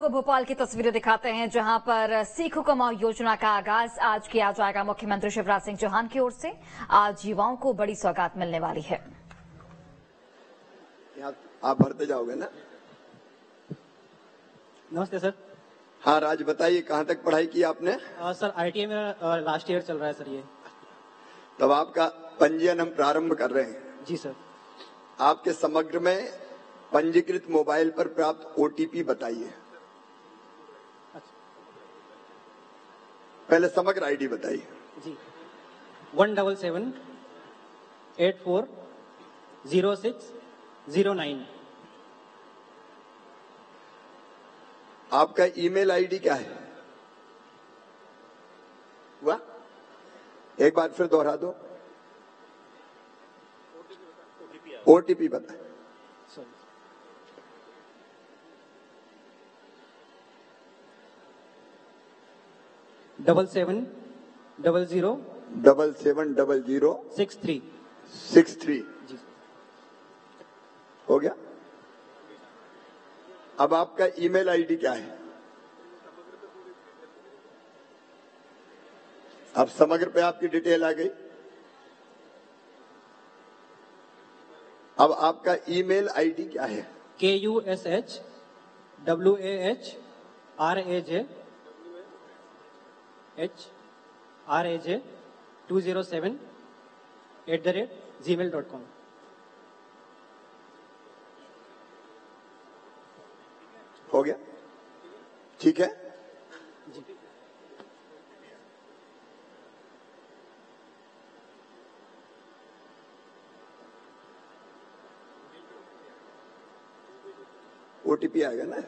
आपको भोपाल की तस्वीरें दिखाते हैं, जहां पर सीखो कमाओ योजना का आगाज आज किया जाएगा। मुख्यमंत्री शिवराज सिंह चौहान की ओर से आज युवाओं को बड़ी सौगात मिलने वाली है। आप भरते जाओगे ना? नमस्ते सर। हाँ राज, बताइए कहाँ तक पढ़ाई की आपने? सर ITI मेरा लास्ट ईयर चल रहा है सर। ये तब आपका पंजीयन हम प्रारंभ कर रहे हैं। जी सर। आपके समग्र में पंजीकृत मोबाइल पर प्राप्त OTP बताइए। पहले समग्र ID बताइए। जी 177840609। आपका ईमेल ID क्या है? हुआ? एक बार फिर दोहरा दो। OTP बताए। 770063। जी हो गया। अब आपका ईमेल ID क्या है? अब समग्र पे आपकी डिटेल आ गई। अब आपका ईमेल ID क्या है? KUSHWAHRAJ207@gmail.com। हो गया? ठीक है। जी OTP आएगा ना?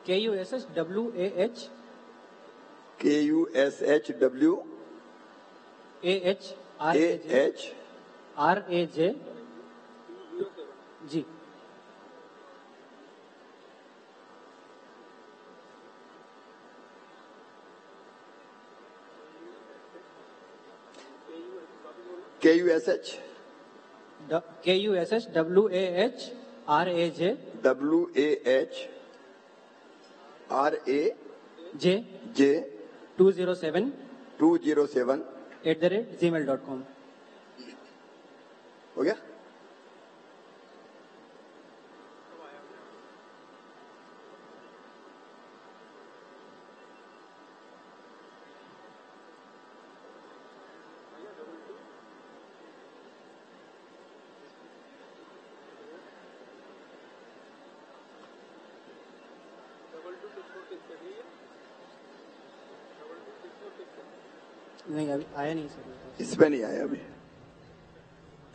KUSHWAH RAJ जी। KUSH KUSHWAHRAJ WAHRAJ 207 @gmail.com। हो गया? नहीं अभी आया नहीं सर। इसमें नहीं आया अभी।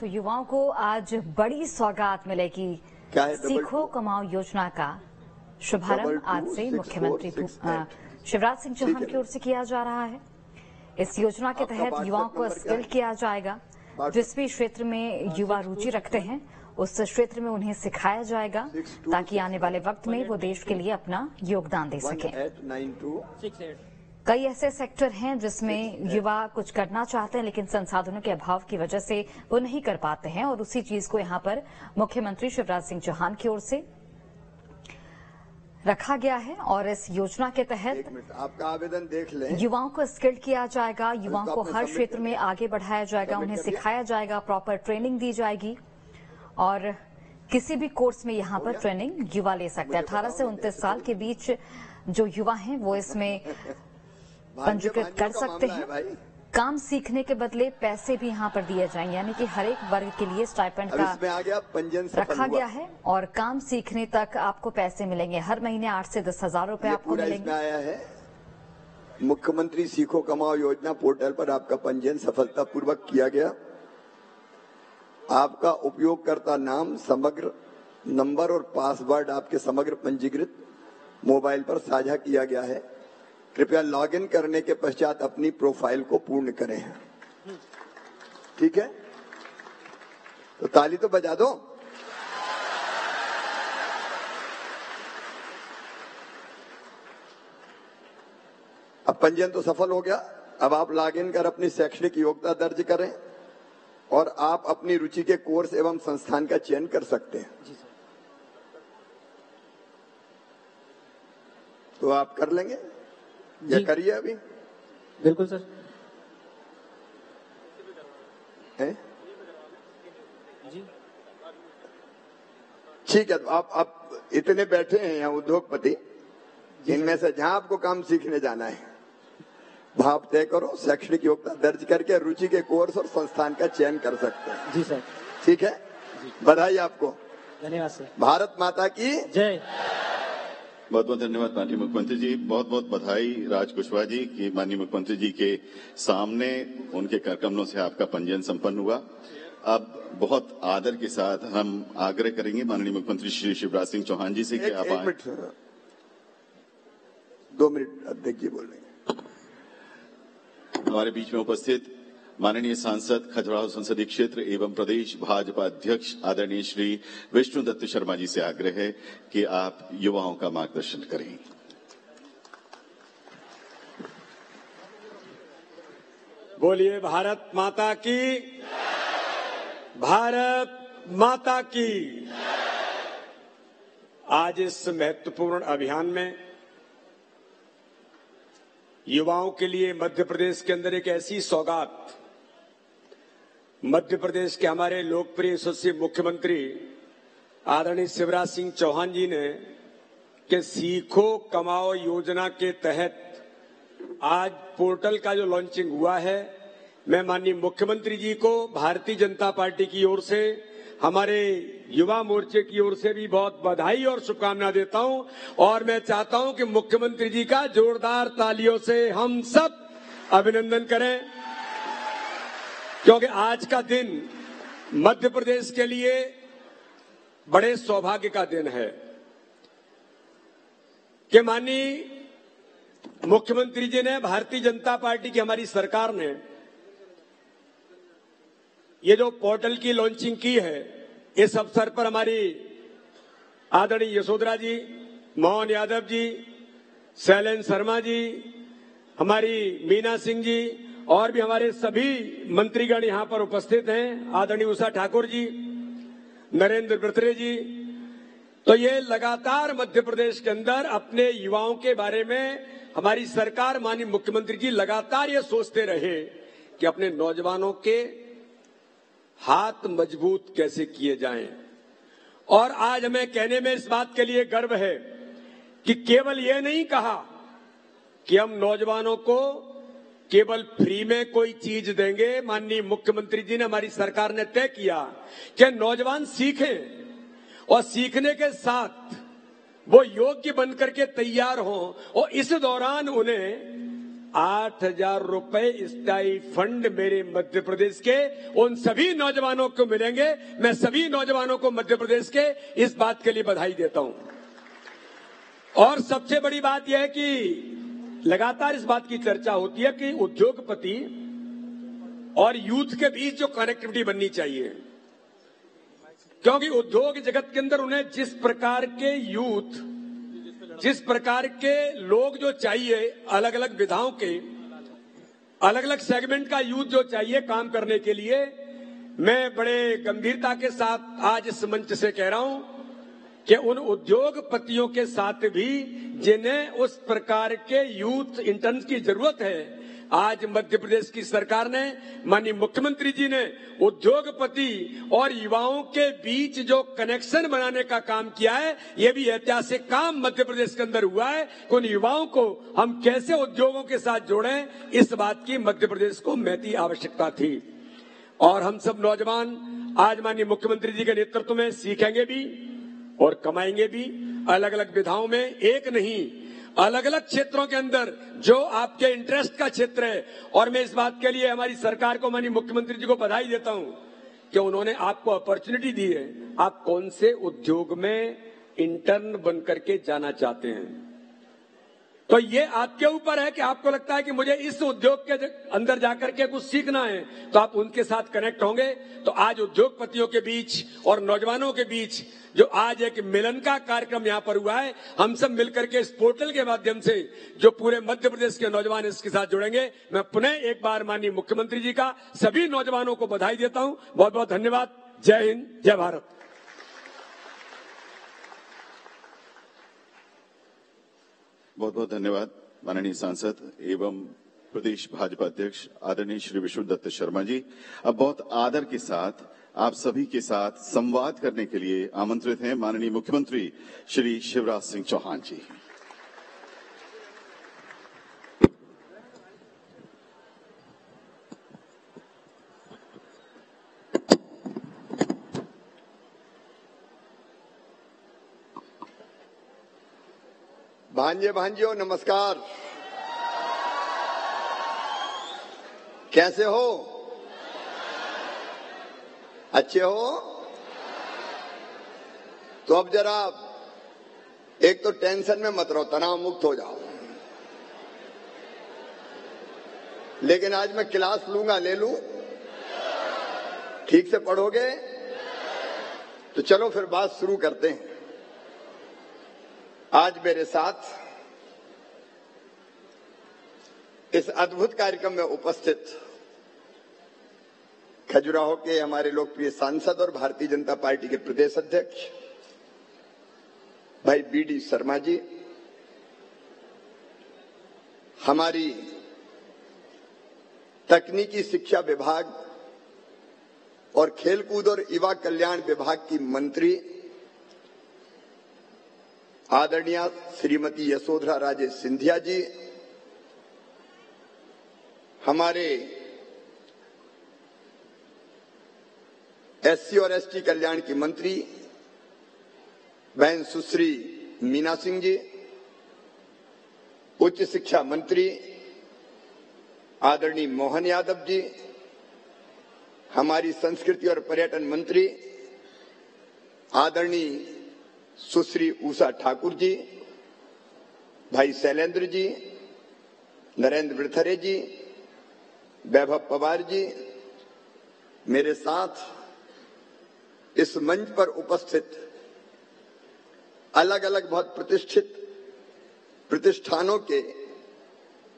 तो युवाओं को आज बड़ी सौगात मिलेगी। क्या है? सीखो कमाओ योजना का शुभारंभ आज से मुख्यमंत्री शिवराज सिंह चौहान की ओर से किया जा रहा है। इस योजना के तहत युवाओं को स्किल किया जाएगा। जिस भी क्षेत्र में युवा रुचि रखते हैं उस क्षेत्र में उन्हें सिखाया जाएगा, ताकि आने वाले वक्त में वो देश के लिए अपना योगदान दे सकें। 189268। कई ऐसे सेक्टर हैं जिसमें युवा कुछ करना चाहते हैं, लेकिन संसाधनों के अभाव की वजह से वो नहीं कर पाते हैं, और उसी चीज को यहां पर मुख्यमंत्री शिवराज सिंह चौहान की ओर से रखा गया है। और इस योजना के तहत आपका आवेदन देख लें। युवाओं को स्किल्ड किया जाएगा, युवाओं को हर क्षेत्र में आगे बढ़ाया जाएगा, उन्हें सिखाया जाएगा, प्रॉपर ट्रेनिंग दी जाएगी, और किसी भी कोर्स में यहाँ पर ट्रेनिंग युवा ले सकते हैं। 18 से 29 साल के बीच जो युवा हैं वो इसमें पंजीकृत कर सकते हैं। काम सीखने के बदले पैसे भी यहाँ पर दिए जाएंगे, यानी कि हर एक वर्ग के लिए स्टाइपेंड का रखा गया है, और काम सीखने तक आपको पैसे मिलेंगे। हर महीने 8 से 10 हजार रुपए आपको मिलेंगे। आया है मुख्यमंत्री सीखो कमाओ योजना पोर्टल पर आपका पंजीयन सफलतापूर्वक किया गया। आपका उपयोगकर्ता नाम, समग्र नंबर और पासवर्ड आपके समग्र पंजीकृत मोबाइल पर साझा किया गया है। कृपया लॉगिन करने के पश्चात अपनी प्रोफाइल को पूर्ण करें। ठीक है? तो ताली तो बजा दो। अब पंजीयन तो सफल हो गया। अब आप लॉगिन कर अपनी शैक्षणिक योग्यता दर्ज करें। और आप अपनी रुचि के कोर्स एवं संस्थान का चयन कर सकते हैं। जी सर। तो आप कर लेंगे या जी। करिए अभी? बिल्कुल सर। है? जी। ठीक है, तो आप इतने बैठे हैं यहाँ उद्योगपति, इनमें से जहां आपको काम सीखने जाना है भाव तय करो, शैक्षणिक योग्यता दर्ज करके रुचि के कोर्स और संस्थान का चयन कर सकते हैं। जी सर। ठीक है, बधाई आपको। धन्यवाद सर। भारत माता की जय। बहुत बहुत धन्यवाद माननीय मुख्यमंत्री जी। बहुत बहुत बधाई राज कुशवाहा जी की माननीय मुख्यमंत्री जी के सामने उनके करकमलों से आपका पंजीयन संपन्न हुआ। अब बहुत आदर के साथ हम आग्रह करेंगे माननीय मुख्यमंत्री श्री शिवराज सिंह चौहान जी से कि आप आए। 2 मिनट अध्यक्ष जी बोल रहे हैं। हमारे बीच में उपस्थित माननीय सांसद खजुराहो संसदीय क्षेत्र एवं प्रदेश भाजपा अध्यक्ष आदरणीय श्री विष्णुदत्त शर्मा जी से आग्रह है कि आप युवाओं का मार्गदर्शन करें। बोलिए भारत माता की, भारत माता की। आज इस महत्वपूर्ण अभियान में युवाओं के लिए मध्य प्रदेश के अंदर एक ऐसी सौगात, मध्य प्रदेश के हमारे लोकप्रिय यशस्वी मुख्यमंत्री आदरणीय शिवराज सिंह चौहान जी ने कि सीखो कमाओ योजना के तहत आज पोर्टल का जो लॉन्चिंग हुआ है, मैं माननीय मुख्यमंत्री जी को भारतीय जनता पार्टी की ओर से, हमारे युवा मोर्चे की ओर से भी बहुत बधाई और शुभकामना देता हूं। और मैं चाहता हूं कि मुख्यमंत्री जी का जोरदार तालियों से हम सब अभिनंदन करें, क्योंकि आज का दिन मध्य प्रदेश के लिए बड़े सौभाग्य का दिन है कि माननीय मुख्यमंत्री जी ने, भारतीय जनता पार्टी की हमारी सरकार ने ये जो पोर्टल की लॉन्चिंग की है, इस अवसर पर हमारी आदरणीय यशोधरा जी, मोहन यादव जी, शैलेंद्र शर्मा जी, हमारी मीना सिंह जी और भी हमारे सभी मंत्रीगण यहां पर उपस्थित हैं, आदरणीय उषा ठाकुर जी, नरेंद्र ब्रतरे जी। तो ये लगातार मध्य प्रदेश के अंदर अपने युवाओं के बारे में हमारी सरकार, माननीय मुख्यमंत्री जी लगातार ये सोचते रहे कि अपने नौजवानों के हाथ मजबूत कैसे किए जाएं। और आज हमें कहने में इस बात के लिए गर्व है कि केवल ये नहीं कहा कि हम नौजवानों को केवल फ्री में कोई चीज देंगे। माननीय मुख्यमंत्री जी ने, हमारी सरकार ने तय किया कि नौजवान सीखें और सीखने के साथ वो योग्य बनकर के तैयार हों, और इस दौरान उन्हें 8,000 रुपए स्थायी फंड मेरे मध्य प्रदेश के उन सभी नौजवानों को मिलेंगे। मैं सभी नौजवानों को मध्य प्रदेश के इस बात के लिए बधाई देता हूं। और सबसे बड़ी बात यह है कि लगातार इस बात की चर्चा होती है कि उद्योगपति और यूथ के बीच जो कनेक्टिविटी बननी चाहिए, क्योंकि उद्योग जगत के अंदर उन्हें जिस प्रकार के यूथ, जिस प्रकार के लोग जो चाहिए, अलग अलग विधाओं के अलग अलग सेगमेंट का यूथ जो चाहिए काम करने के लिए, मैं बड़े गंभीरता के साथ आज इस मंच से कह रहा हूं कि उन उद्योगपतियों के साथ भी जिन्हें उस प्रकार के यूथ इंटर्न्स की जरूरत है, आज मध्य प्रदेश की सरकार ने, माननीय मुख्यमंत्री जी ने उद्योगपति और युवाओं के बीच जो कनेक्शन बनाने का काम किया है, ये भी ऐतिहासिक काम मध्य प्रदेश के अंदर हुआ है कि उन युवाओं को हम कैसे उद्योगों के साथ जोड़ें, इस बात की मध्य प्रदेश को महती आवश्यकता थी। और हम सब नौजवान आज माननीय मुख्यमंत्री जी के नेतृत्व में सीखेंगे भी और कमाएंगे भी, अलग अलग विधाओं में, एक नहीं अलग अलग क्षेत्रों के अंदर जो आपके इंटरेस्ट का क्षेत्र है। और मैं इस बात के लिए हमारी सरकार को, माननीय मुख्यमंत्री जी को बधाई देता हूं कि उन्होंने आपको अपॉर्चुनिटी दी है। आप कौन से उद्योग में इंटर्न बन करके जाना चाहते हैं, तो ये आपके ऊपर है कि आपको लगता है कि मुझे इस उद्योग के अंदर जाकर के कुछ सीखना है, तो आप उनके साथ कनेक्ट होंगे। तो आज उद्योगपतियों के बीच और नौजवानों के बीच जो आज एक मिलन का कार्यक्रम यहाँ पर हुआ है, हम सब मिलकर के इस पोर्टल के माध्यम से जो पूरे मध्य प्रदेश के नौजवान इसके साथ जुड़ेंगे। मैं पुनः एक बार माननीय मुख्यमंत्री जी का सभी नौजवानों को बधाई देता हूं। बहुत बहुत धन्यवाद। जय हिंद, जय भारत। बहुत बहुत धन्यवाद माननीय सांसद एवं प्रदेश भाजपा अध्यक्ष आदरणीय श्री विष्णुदत्त शर्मा जी। अब बहुत आदर के साथ आप सभी के साथ संवाद करने के लिए आमंत्रित हैं माननीय मुख्यमंत्री श्री शिवराज सिंह चौहान जी। भांजे भांजियों नमस्कार। कैसे हो? अच्छे हो? तो अब जरा एक तो टेंशन में मत रहो, तनाव मुक्त हो जाओ। लेकिन आज मैं क्लास लूंगा, ले लूं? ठीक से पढ़ोगे? तो चलो फिर बात शुरू करते हैं। आज मेरे साथ इस अद्भुत कार्यक्रम में उपस्थित खजुराहो के हमारे लोकप्रिय सांसद और भारतीय जनता पार्टी के प्रदेश अध्यक्ष भाई बीडी शर्मा जी, हमारी तकनीकी शिक्षा विभाग और खेलकूद और युवा कल्याण विभाग की मंत्री आदरणीय श्रीमती यशोधरा राजे सिंधिया जी, हमारे एससी और एसटी कल्याण की मंत्री बहन सुश्री मीना सिंह जी, उच्च शिक्षा मंत्री आदरणीय मोहन यादव जी, हमारी संस्कृति और पर्यटन मंत्री आदरणीय सुश्री उषा ठाकुर जी, भाई शैलेंद्र जी, नरेंद्र वृथरे जी, वैभव पवार जी, मेरे साथ इस मंच पर उपस्थित अलग अलग बहुत प्रतिष्ठित प्रतिष्ठानों के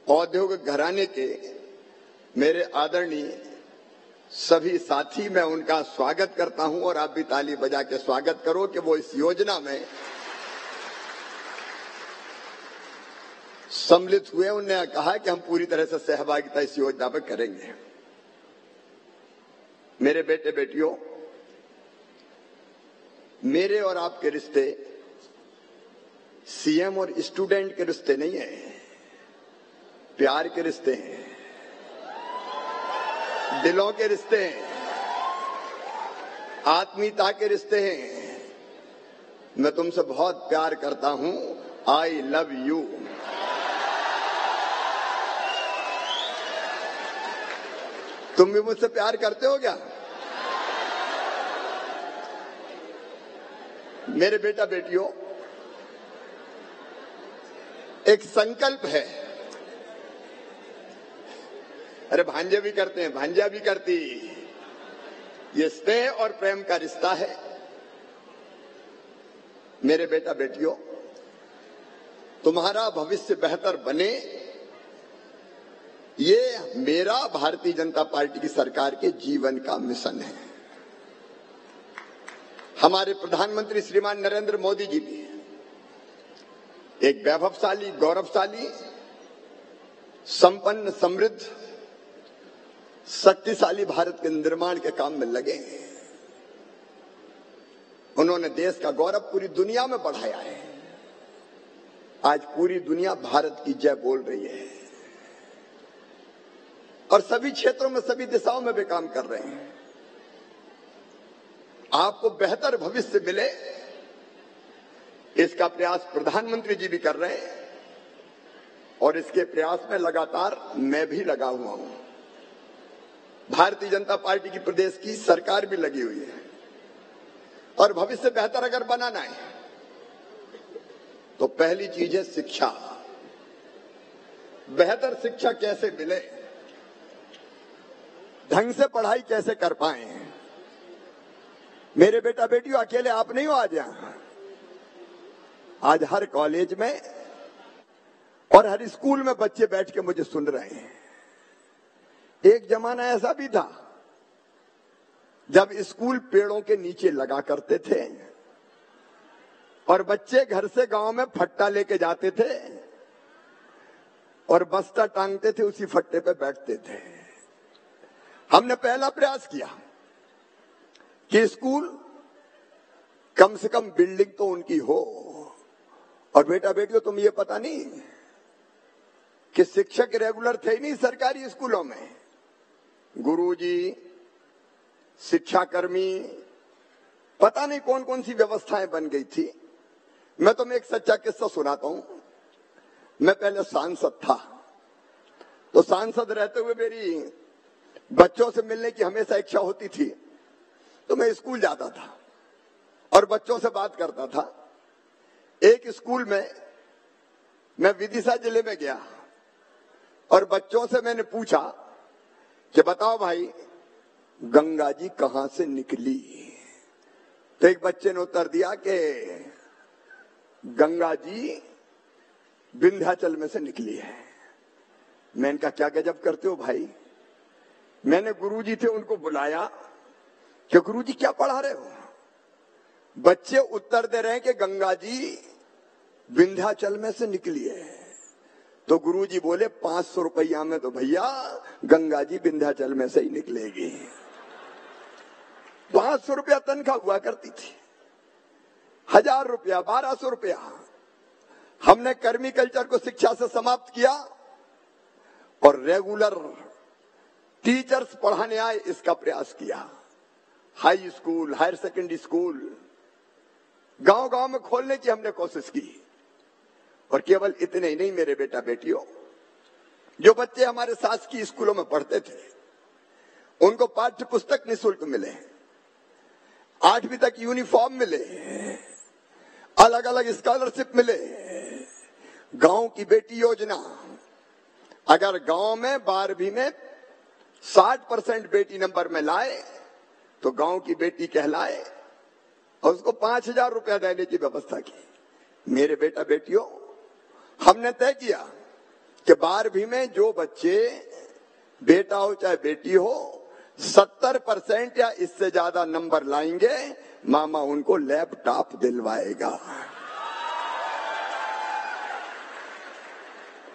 औद्योगिक घराने के मेरे आदरणीय सभी साथी, मैं उनका स्वागत करता हूं और आप भी ताली बजा के स्वागत करो कि वो इस योजना में सम्मिलित हुए। उन्होंने कहा कि हम पूरी तरह से सहभागिता इस योजना पर करेंगे। मेरे बेटे बेटियों, मेरे और आपके रिश्ते सीएम और स्टूडेंट के रिश्ते नहीं है, प्यार के रिश्ते हैं, दिलों के रिश्ते हैं, आत्मीयता के रिश्ते हैं। मैं तुमसे बहुत प्यार करता हूं। I love you. तुम भी मुझसे प्यार करते हो क्या? मेरे बेटा बेटियों, एक संकल्प है। अरे भांजे भी करते हैं, भांजा भी करती। ये स्नेह और प्रेम का रिश्ता है। मेरे बेटा बेटियों, तुम्हारा भविष्य बेहतर बने, ये मेरा भारतीय जनता पार्टी की सरकार के जीवन का मिशन है। हमारे प्रधानमंत्री श्रीमान नरेंद्र मोदी जी भी एक वैभवशाली, गौरवशाली, संपन्न, समृद्ध, शक्तिशाली भारत के निर्माण के काम में लगे हैं। उन्होंने देश का गौरव पूरी दुनिया में बढ़ाया है। आज पूरी दुनिया भारत की जय बोल रही है और सभी क्षेत्रों में, सभी दिशाओं में वे काम कर रहे हैं। आपको बेहतर भविष्य मिले, इसका प्रयास प्रधानमंत्री जी भी कर रहे हैं और इसके प्रयास में लगातार मैं भी लगा हुआ हूं। भारतीय जनता पार्टी की प्रदेश की सरकार भी लगी हुई है और भविष्य बेहतर अगर बनाना है तो पहली चीज है शिक्षा। बेहतर शिक्षा कैसे मिले, ढंग से पढ़ाई कैसे कर पाए। मेरे बेटा बेटियों, अकेले आप नहीं हो आज यहाँ। आज हर कॉलेज में और हर स्कूल में बच्चे बैठ के मुझे सुन रहे हैं। एक जमाना ऐसा भी था जब स्कूल पेड़ों के नीचे लगा करते थे और बच्चे घर से गांव में फट्टा लेके जाते थे और बस्ता टांगते थे, उसी फट्टे पे बैठते थे। हमने पहला प्रयास किया कि स्कूल कम से कम बिल्डिंग तो उनकी हो। और बेटा बेटियों, तुम ये पता नहीं कि शिक्षक रेगुलर थे ही नहीं सरकारी स्कूलों में। गुरुजी, शिक्षाकर्मी, पता नहीं कौन कौन सी व्यवस्थाएं बन गई थी। मैं तुम्हें एक सच्चा किस्सा सुनाता हूं। मैं पहले सांसद था, तो सांसद रहते हुए मेरी बच्चों से मिलने की हमेशा इच्छा होती थी, तो मैं स्कूल जाता था और बच्चों से बात करता था। एक स्कूल में मैं विदिशा जिले में गया और बच्चों से मैंने पूछा कि बताओ भाई, गंगा जी कहां से निकली। तो एक बच्चे ने उत्तर दिया कि गंगा जी विंध्याचल में से निकली है। मैंने कहा क्या गजब करते हो भाई। मैंने गुरुजी थे उनको बुलाया कि गुरुजी क्या पढ़ा रहे हो। बच्चे उत्तर दे रहे हैं कि गंगा जी विंध्याचल में से निकली है। तो गुरुजी बोले 500 रुपया में तो भैया गंगा जी विंध्याचल में से ही निकलेगी। 500 रुपया तनख्वाह हुआ करती थी, 1000 रुपया, 1200 रुपया। हमने कर्मी कल्चर को शिक्षा से समाप्त किया और रेगुलर टीचर्स पढ़ाने आए, इसका प्रयास किया। High school, higher secondary school गांव गांव में खोलने की हमने कोशिश की। और केवल इतने ही नहीं मेरे बेटा बेटियों, जो बच्चे हमारे शासकीय स्कूलों में पढ़ते थे उनको पाठ्य पुस्तक निःशुल्क मिले, 8वीं तक यूनिफॉर्म मिले, अलग अलग स्कॉलरशिप मिले। गांव की बेटी योजना, अगर गांव में 12वीं में 60% बेटी नंबर में लाए तो गांव की बेटी कहलाए और उसको 5000 रुपया देने की व्यवस्था की। मेरे बेटा बेटियों, हमने तय किया कि 12वीं में जो बच्चे, बेटा हो चाहे बेटी हो, 70% या इससे ज्यादा नंबर लाएंगे, मामा उनको लैपटॉप दिलवाएगा।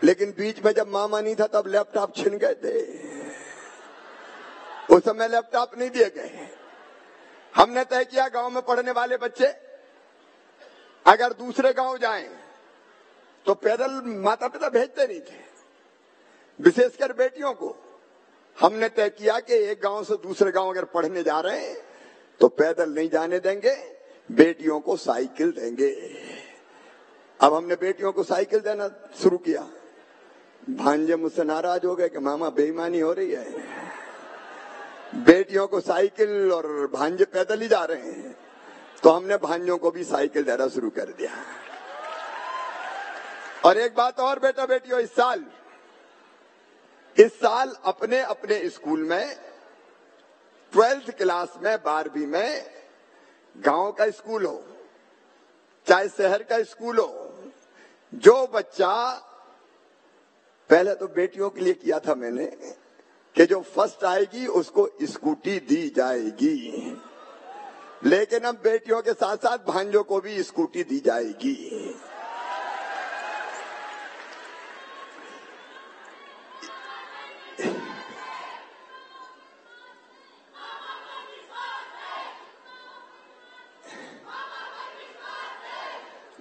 लेकिन बीच में जब मामा नहीं था तब लैपटॉप छिन गए थे। उस समय लैपटॉप नहीं दिए गए। हमने तय किया गांव में पढ़ने वाले बच्चे अगर दूसरे गांव जाएं तो पैदल माता पिता भेजते नहीं थे, विशेषकर बेटियों को। हमने तय किया कि एक गांव से दूसरे गांव अगर पढ़ने जा रहे हैं तो पैदल नहीं जाने देंगे, बेटियों को साइकिल देंगे। अब हमने बेटियों को साइकिल देना शुरू किया। भांजे मुझसे नाराज हो गए कि मामा बेईमानी हो रही है, बेटियों को साइकिल और भांजे पैदल ही जा रहे हैं। तो हमने भांजों को भी साइकिल देना शुरू कर दिया। और एक बात और बेटा बेटियों, इस साल अपने अपने स्कूल में 12th क्लास में, 12वीं में, गांव का स्कूल हो चाहे शहर का स्कूल हो, जो बच्चा, पहले तो बेटियों के लिए किया था मैंने कि जो फर्स्ट आएगी उसको स्कूटी दी जाएगी, लेकिन अब बेटियों के साथ साथ भांजों को भी स्कूटी दी जाएगी।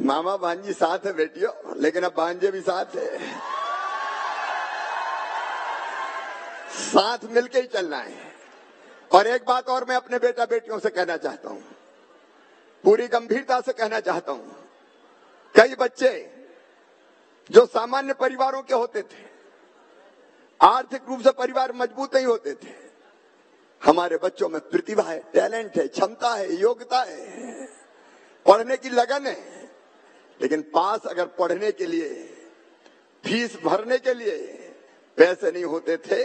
मामा भांजी साथ है बेटियों, लेकिन अब भांजे भी साथ है। साथ मिलके ही चलना है। और एक बात और मैं अपने बेटा बेटियों से कहना चाहता हूं, पूरी गंभीरता से कहना चाहता हूं। कई बच्चे जो सामान्य परिवारों के होते थे, आर्थिक रूप से परिवार मजबूत नहीं होते थे, हमारे बच्चों में प्रतिभा है, टैलेंट है, क्षमता है, योग्यता है, पढ़ने की लगन है, लेकिन पास अगर पढ़ने के लिए फीस भरने के लिए पैसे नहीं होते थे,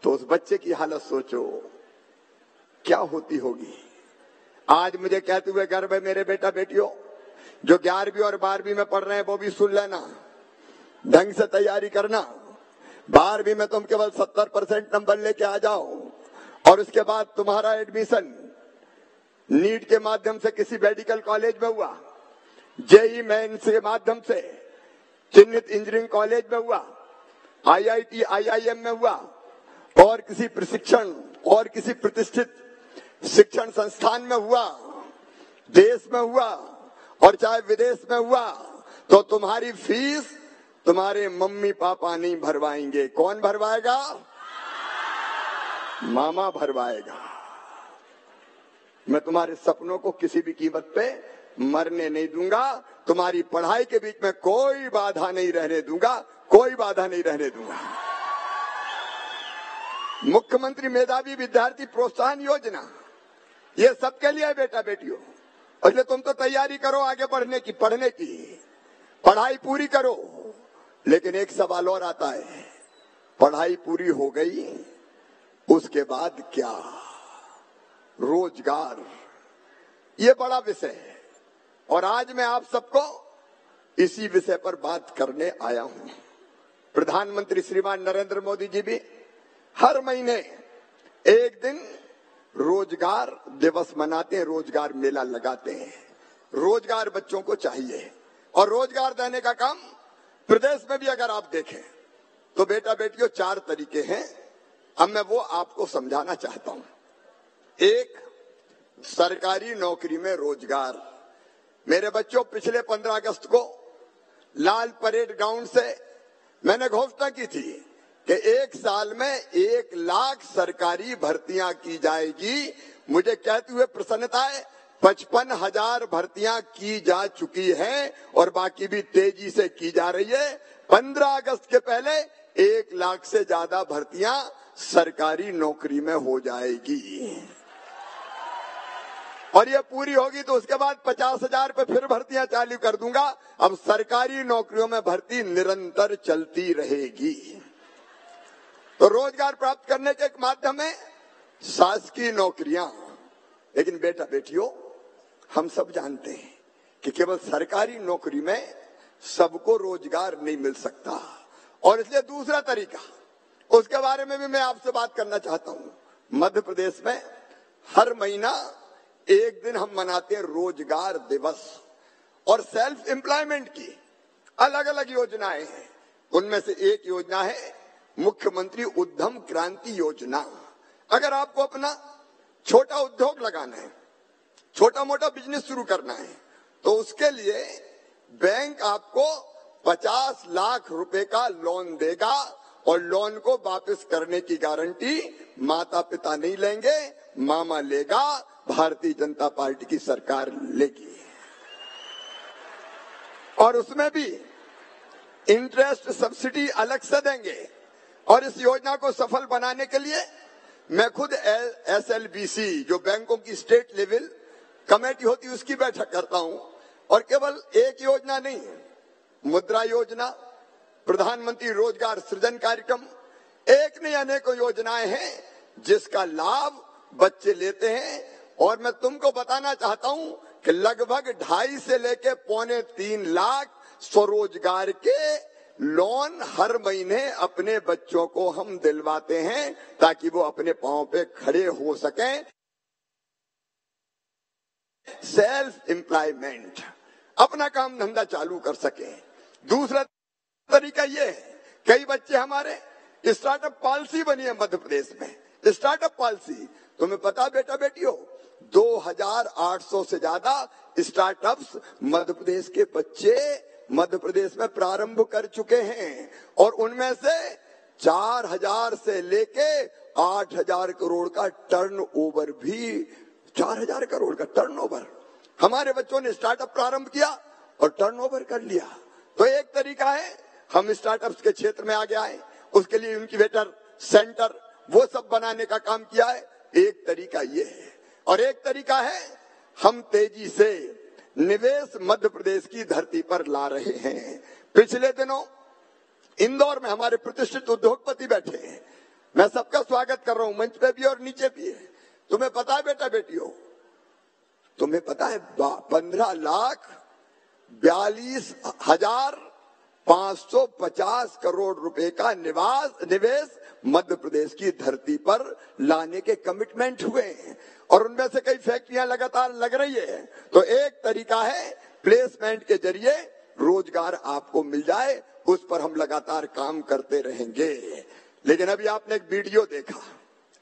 तो उस बच्चे की हालत सोचो क्या होती होगी। आज मुझे कहते हुए गर्व है मेरे बेटा बेटियों जो 11वीं और 12वीं में पढ़ रहे हैं, वो भी सुन लेना, ढंग से तैयारी करना। 12वीं में तुम केवल 70% नंबर लेके आ जाओ और उसके बाद तुम्हारा एडमिशन नीट के माध्यम से किसी मेडिकल कॉलेज में हुआ, जेई मेंस के माध्यम से चिन्हित इंजीनियरिंग कॉलेज में हुआ, IIT IIM में हुआ, और किसी प्रशिक्षण और किसी प्रतिष्ठित शिक्षण संस्थान में हुआ, देश में हुआ और चाहे विदेश में हुआ, तो तुम्हारी फीस तुम्हारे मम्मी पापा नहीं भरवाएंगे। कौन भरवाएगा? मामा भरवाएगा। मैं तुम्हारे सपनों को किसी भी कीमत पे मरने नहीं दूंगा। तुम्हारी पढ़ाई के बीच में कोई बाधा नहीं रहने दूंगा, कोई बाधा नहीं रहने दूंगा। मुख्यमंत्री मेधावी विद्यार्थी प्रोत्साहन योजना ये सबके लिए है बेटा बेटियों। इसलिए तुम तो तैयारी करो आगे बढ़ने की, पढ़ने की, पढ़ाई पूरी करो। लेकिन एक सवाल और आता है, पढ़ाई पूरी हो गई उसके बाद क्या? रोजगार, ये बड़ा विषय है और आज मैं आप सबको इसी विषय पर बात करने आया हूं। प्रधानमंत्री श्रीमान नरेंद्र मोदी जी भी हर महीने एक दिन रोजगार दिवस मनाते हैं, रोजगार मेला लगाते हैं। रोजगार बच्चों को चाहिए और रोजगार देने का काम प्रदेश में भी अगर आप देखें तो बेटा बेटियों 4 तरीके हैं। अब मैं वो आपको समझाना चाहता हूं। एक, सरकारी नौकरी में रोजगार। मेरे बच्चों, पिछले 15 अगस्त को लाल परेड ग्राउंड से मैंने घोषणा की थी कि 1 साल में 1 लाख सरकारी भर्तियां की जाएगी। मुझे कहते हुए प्रसन्नता है 55,000 भर्तियां की जा चुकी हैं और बाकी भी तेजी से की जा रही है। 15 अगस्त के पहले 1 लाख से ज्यादा भर्तियां सरकारी नौकरी में हो जाएगी और ये पूरी होगी तो उसके बाद 50,000 पे फिर भर्तियां चालू कर दूंगा। अब सरकारी नौकरियों में भर्ती निरंतर चलती रहेगी। तो रोजगार प्राप्त करने के एक माध्यम है शासकीय नौकरियां। लेकिन बेटा बेटियों, हम सब जानते हैं कि केवल सरकारी नौकरी में सबको रोजगार नहीं मिल सकता और इसलिए दूसरा तरीका, उसके बारे में भी मैं आपसे बात करना चाहता हूं। मध्य प्रदेश में हर महीना एक दिन हम मनाते हैं रोजगार दिवस और सेल्फ एम्प्लॉयमेंट की अलग अलग योजनाएं हैं। उनमें से एक योजना है मुख्यमंत्री उद्यम क्रांति योजना। अगर आपको अपना छोटा उद्योग लगाना है, छोटा मोटा बिजनेस शुरू करना है, तो उसके लिए बैंक आपको 50 लाख रुपए का लोन देगा और लोन को वापस करने की गारंटी माता पिता नहीं लेंगे, मामा लेगा, भारतीय जनता पार्टी की सरकार लेगी। और उसमें भी इंटरेस्ट सब्सिडी अलग से देंगे। और इस योजना को सफल बनाने के लिए मैं खुद SLBC जो बैंकों की स्टेट लेवल कमेटी होती है उसकी बैठक करता हूं। और केवल एक योजना नहीं, मुद्रा योजना, प्रधानमंत्री रोजगार सृजन कार्यक्रम, एक नहीं अनेकों योजनाएं हैं जिसका लाभ बच्चे लेते हैं। और मैं तुमको बताना चाहता हूं कि लगभग 2.5 से लेके 2.25 लाख स्वरोजगार के लोन हर महीने अपने बच्चों को हम दिलवाते हैं ताकि वो अपने पांव पे खड़े हो सकें। सेल्फ एम्प्लॉयमेंट, अपना काम धंधा चालू कर सके। दूसरा तरीका ये है, कई बच्चे हमारे स्टार्टअप पॉलिसी बनी है मध्य प्रदेश में। स्टार्टअप पॉलिसी तुम्हें पता बेटा बेटियों, 2800 से ज्यादा स्टार्टअप्स मध्य प्रदेश के बच्चे मध्य प्रदेश में प्रारंभ कर चुके हैं और उनमें से 4000 से लेके 8000 करोड़ का टर्नओवर भी, 4000 करोड़ का टर्नओवर हमारे बच्चों ने स्टार्टअप प्रारंभ किया और टर्नओवर कर लिया। तो एक तरीका है हम स्टार्टअप्स के क्षेत्र में आगे आए, उसके लिए इनक्यूबेटर सेंटर वो सब बनाने का काम किया है। एक तरीका ये है और एक तरीका है हम तेजी से निवेश मध्य प्रदेश की धरती पर ला रहे हैं। पिछले दिनों इंदौर में हमारे प्रतिष्ठित उद्योगपति बैठे हैं, मैं सबका स्वागत कर रहा हूं, मंच पे भी और नीचे भी है। तुम्हें पता है बेटा बेटियों, तुम्हें पता है 15,42,550 करोड़ रुपए का निवेश मध्य प्रदेश की धरती पर लाने के कमिटमेंट हुए हैं और उनमें से कई फैक्ट्रियां लगातार लग रही है। तो एक तरीका है प्लेसमेंट के जरिए रोजगार आपको मिल जाए, उस पर हम लगातार काम करते रहेंगे। लेकिन अभी आपने एक वीडियो देखा,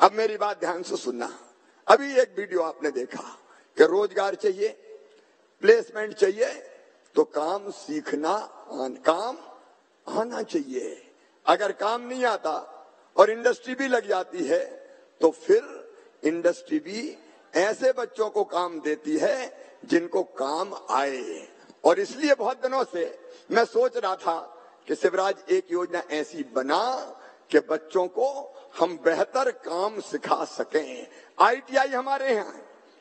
अब मेरी बात ध्यान से सुनना। अभी एक वीडियो आपने देखा कि रोजगार चाहिए, प्लेसमेंट चाहिए तो काम सीखना, काम आना चाहिए। अगर काम नहीं आता और इंडस्ट्री भी लग जाती है तो फिर इंडस्ट्री भी ऐसे बच्चों को काम देती है जिनको काम आए। और इसलिए बहुत दिनों से मैं सोच रहा था कि शिवराज एक योजना ऐसी बना कि बच्चों को हम बेहतर काम सिखा सकें। ITI हमारे यहाँ,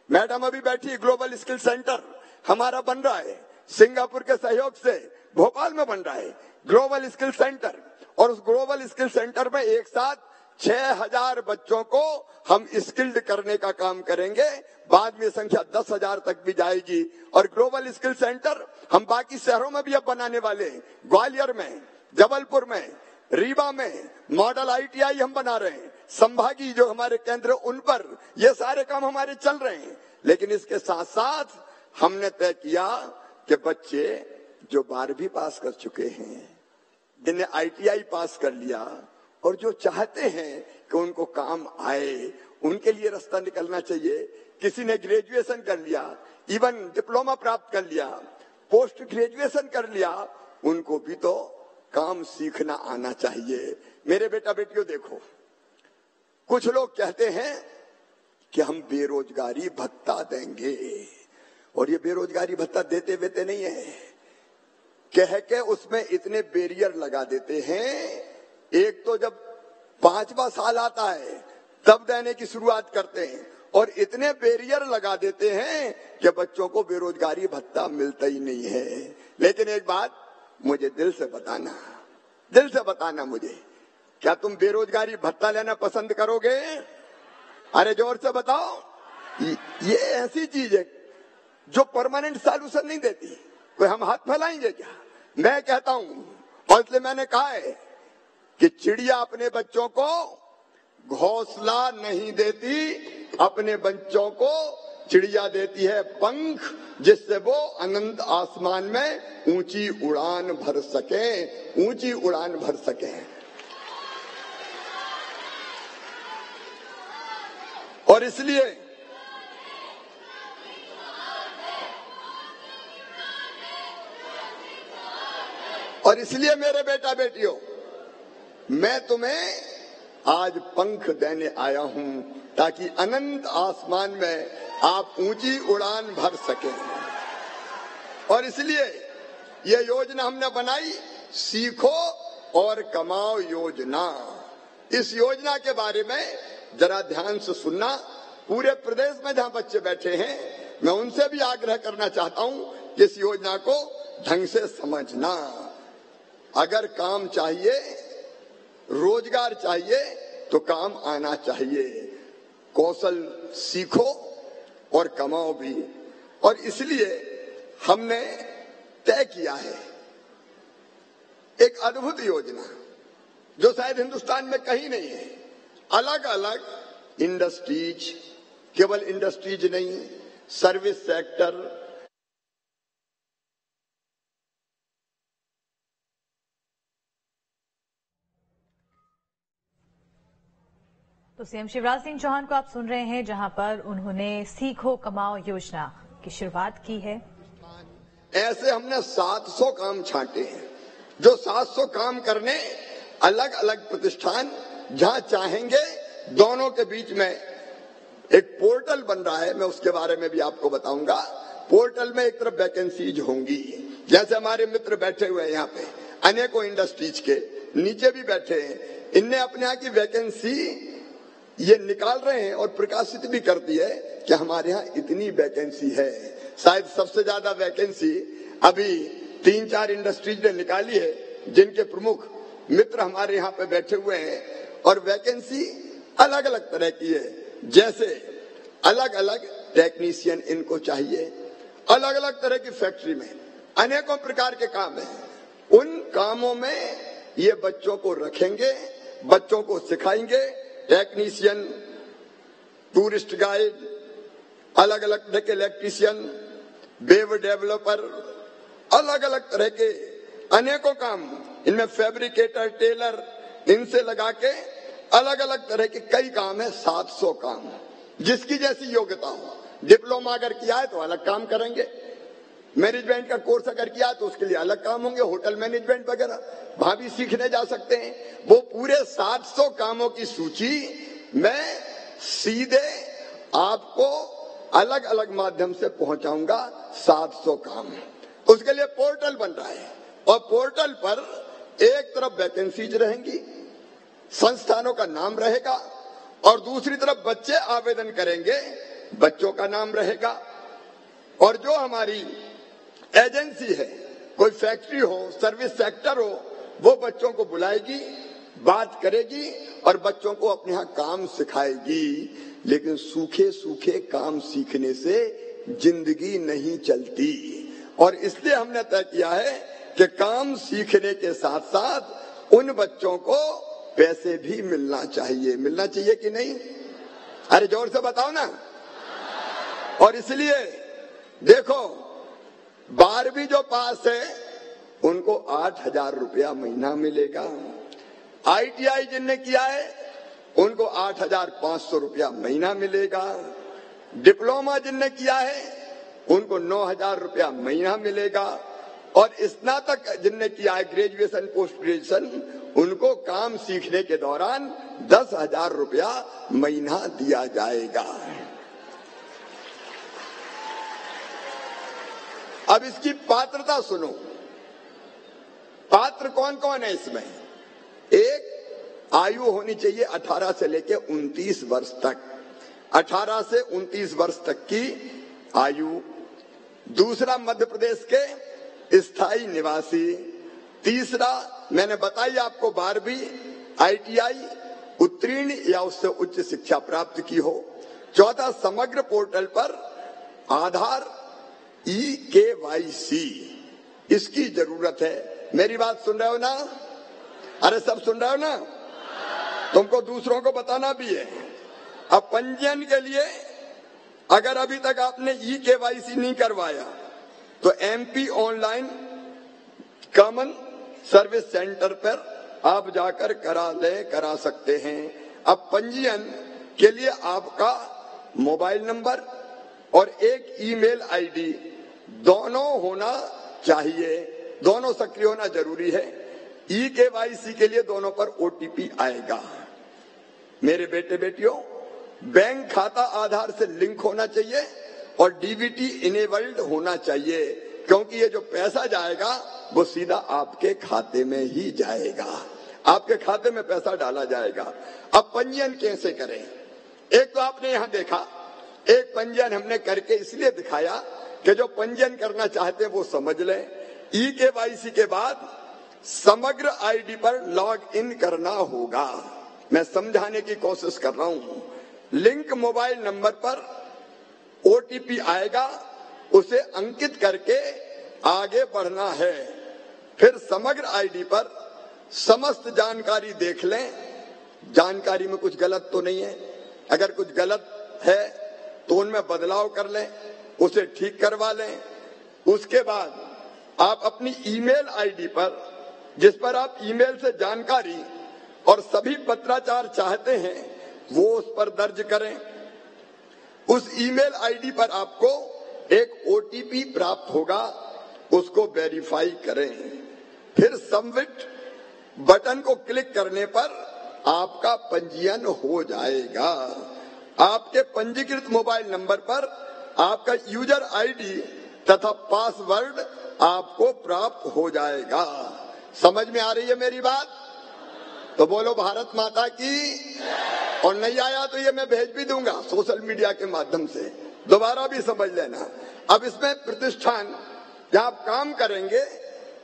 मैडम अभी बैठी, ग्लोबल स्किल सेंटर हमारा बन रहा है, सिंगापुर के सहयोग से भोपाल में बन रहा है ग्लोबल स्किल सेंटर। और उस ग्लोबल स्किल सेंटर में एक साथ 6,000 बच्चों को हम स्किल्ड करने का काम करेंगे। बाद में संख्या 10,000 तक भी जाएगी। और ग्लोबल स्किल सेंटर हम बाकी शहरों में भी अब बनाने वाले हैं, ग्वालियर में, जबलपुर में, रीवा में मॉडल ITI हम बना रहे हैं। संभागीय जो हमारे केंद्र, उन पर ये सारे काम हमारे चल रहे हैं। लेकिन इसके साथ साथ हमने तय किया कि बच्चे जो 12वीं पास कर चुके हैं, जिन्हें ITI पास कर लिया और जो चाहते हैं कि उनको काम आए, उनके लिए रास्ता निकलना चाहिए। किसी ने ग्रेजुएशन कर लिया, इवन डिप्लोमा प्राप्त कर लिया, पोस्ट ग्रेजुएशन कर लिया, उनको भी तो काम सीखना आना चाहिए। मेरे बेटा बेटियों देखो, कुछ लोग कहते हैं कि हम बेरोजगारी भत्ता देंगे, और ये बेरोजगारी भत्ता देते वेते नहीं है, कह के उसमें इतने बैरियर लगा देते हैं। एक तो जब 5वां साल आता है तब देने की शुरुआत करते हैं और इतने बैरियर लगा देते हैं कि बच्चों को बेरोजगारी भत्ता मिलता ही नहीं है। लेकिन एक बात मुझे दिल से बताना मुझे, क्या तुम बेरोजगारी भत्ता लेना पसंद करोगे? अरे जोर से बताओ। ये ऐसी चीज है जो परमानेंट सॉल्यूशन नहीं देती। कोई हम हाथ फैलाएंगे क्या? मैं कहता हूं, और इसलिए मैंने कहा है कि चिड़िया अपने बच्चों को घोंसला नहीं देती, अपने बच्चों को चिड़िया देती है पंख, जिससे वो अनंत आसमान में ऊंची उड़ान भर सके। और इसलिए मेरे बेटा बेटियों, मैं तुम्हें आज पंख देने आया हूं ताकि अनंत आसमान में आप ऊंची उड़ान भर सकें। और इसलिए ये योजना हमने बनाई, सीखो और कमाओ योजना। इस योजना के बारे में जरा ध्यान से सुनना। पूरे प्रदेश में जहां बच्चे बैठे हैं, मैं उनसे भी आग्रह करना चाहता हूं कि इस योजना को ढंग से समझना। अगर काम चाहिए, रोजगार चाहिए तो काम आना चाहिए। कौशल सीखो और कमाओ भी। और इसलिए हमने तय किया है एक अद्भुत योजना जो शायद हिंदुस्तान में कहीं नहीं है। अलग अलग इंडस्ट्रीज, केवल इंडस्ट्रीज नहीं, सर्विस सेक्टर, तो सीएम शिवराज सिंह चौहान को आप सुन रहे हैं, जहां पर उन्होंने सीखो कमाओ योजना की शुरुआत की है। ऐसे हमने 700 काम छांटे हैं, जो 700 काम करने अलग अलग प्रतिष्ठान जहां चाहेंगे, दोनों के बीच में एक पोर्टल बन रहा है। मैं उसके बारे में भी आपको बताऊंगा। पोर्टल में एक तरफ वैकेंसीज होंगी, जैसे हमारे मित्र बैठे हुए हैं यहाँ पे, अनेकों इंडस्ट्रीज के नीचे भी बैठे हैं। इनने अपने यहाँ की वैकेंसी ये निकाल रहे हैं और प्रकाशित भी कर दी है कि हमारे यहाँ इतनी वैकेंसी है। शायद सबसे ज्यादा वैकेंसी अभी 3-4 इंडस्ट्रीज ने निकाली है, जिनके प्रमुख मित्र हमारे यहाँ पे बैठे हुए हैं, और वैकेंसी अलग अलग तरह की है। जैसे अलग अलग टेक्नीशियन इनको चाहिए, अलग अलग तरह की फैक्ट्री में अनेकों प्रकार के काम हैं। उन कामों में ये बच्चों को रखेंगे, बच्चों को सिखाएंगे। टेक्नीशियन, टूरिस्ट गाइड, अलग अलग तरह के इलेक्ट्रीशियन, वेब डेवलपर, अलग अलग तरह के अनेकों काम, इनमें फैब्रिकेटर, टेलर, इनसे लगा के अलग अलग तरह के कई काम है। 700 काम, जिसकी जैसी योग्यता हो। डिप्लोमा अगर किया है तो अलग काम करेंगे, मैनेजमेंट का कोर्स अगर किया है तो उसके लिए अलग काम होंगे, होटल मैनेजमेंट वगैरह वहां भी सीखने जा सकते हैं। वो पूरे 700 कामों की सूची मैं सीधे आपको अलग अलग माध्यम से पहुंचाऊंगा। 700 काम, उसके लिए पोर्टल बन रहा है, और पोर्टल पर एक तरफ वैकेंसीज रहेंगी, संस्थानों का नाम रहेगा, और दूसरी तरफ बच्चे आवेदन करेंगे, बच्चों का नाम रहेगा। और जो हमारी एजेंसी है, कोई फैक्ट्री हो, सर्विस सेक्टर हो, वो बच्चों को बुलाएगी, बात करेगी और बच्चों को अपने यहाँ काम सिखाएगी। लेकिन सूखे सूखे काम सीखने से जिंदगी नहीं चलती, और इसलिए हमने तय किया है कि काम सीखने के साथ साथ उन बच्चों को पैसे भी मिलना चाहिए। मिलना चाहिए कि नहीं? अरे जोर से बताओ ना। और इसलिए देखो, 12वीं जो पास है उनको 8,000 रुपया महीना मिलेगा। ITI जिनने किया है उनको 8,500 रुपया महीना मिलेगा। डिप्लोमा जिनने किया है उनको 9,000 रुपया महीना मिलेगा। और स्नातक जिनने किया है, ग्रेजुएशन, पोस्ट ग्रेजुएशन, उनको काम सीखने के दौरान 10,000 रुपया महीना दिया जाएगा। अब इसकी पात्रता सुनो। पात्र कौन कौन है इसमें? एक, आयु होनी चाहिए 18 से लेके 29 वर्ष तक, 18 से 29 वर्ष तक की आयु। दूसरा, मध्य प्रदेश के स्थायी निवासी। तीसरा, मैंने बताई आपको 12वीं ITI उत्तीर्ण या उससे उच्च शिक्षा प्राप्त की हो। चौथा, समग्र पोर्टल पर आधार EKYC इसकी जरूरत है। मेरी बात सुन रहे हो ना? अरे सब सुन रहे हो ना? तुमको दूसरों को बताना भी है। अब पंजीयन के लिए अगर अभी तक आपने EKYC नहीं करवाया तो MP online common service centre पर आप जाकर करा सकते हैं। अब पंजीयन के लिए आपका मोबाइल नंबर और एक ईमेल ID दोनों होना चाहिए, दोनों सक्रिय होना जरूरी है। EKYC के लिए दोनों पर OTP आएगा। मेरे बेटे बेटियों, बैंक खाता आधार से लिंक होना चाहिए और DBT इनेबल्ड होना चाहिए, क्योंकि ये जो पैसा जाएगा वो सीधा आपके खाते में ही जाएगा, आपके खाते में पैसा डाला जाएगा। अब पंजीयन कैसे करें? एक तो आपने यहां देखा, एक पंजीयन हमने करके इसलिए दिखाया कि जो पंजीयन करना चाहते हैं वो समझ लें। EKYC के बाद समग्र ID पर लॉग इन करना होगा। मैं समझाने की कोशिश कर रहा हूं। लिंक मोबाइल नंबर पर OTP आएगा, उसे अंकित करके आगे बढ़ना है। फिर समग्र ID पर समस्त जानकारी देख लें। जानकारी में कुछ गलत तो नहीं है? अगर कुछ गलत है तो उनमें बदलाव कर लें, उसे ठीक करवा लें। उसके बाद आप अपनी ईमेल ID पर, जिस पर आप ईमेल से जानकारी और सभी पत्राचार चाहते हैं, वो उस पर दर्ज करें। उस ईमेल ID पर आपको एक OTP प्राप्त होगा, उसको वेरीफाई करें। फिर सबमिट बटन को क्लिक करने पर आपका पंजीयन हो जाएगा। आपके पंजीकृत मोबाइल नंबर पर आपका यूजर ID तथा पासवर्ड आपको प्राप्त हो जाएगा। समझ में आ रही है मेरी बात? तो बोलो भारत माता की। और नहीं आया तो ये मैं भेज भी दूंगा सोशल मीडिया के माध्यम से, दोबारा भी समझ लेना। अब इसमें प्रतिष्ठान जहां आप काम करेंगे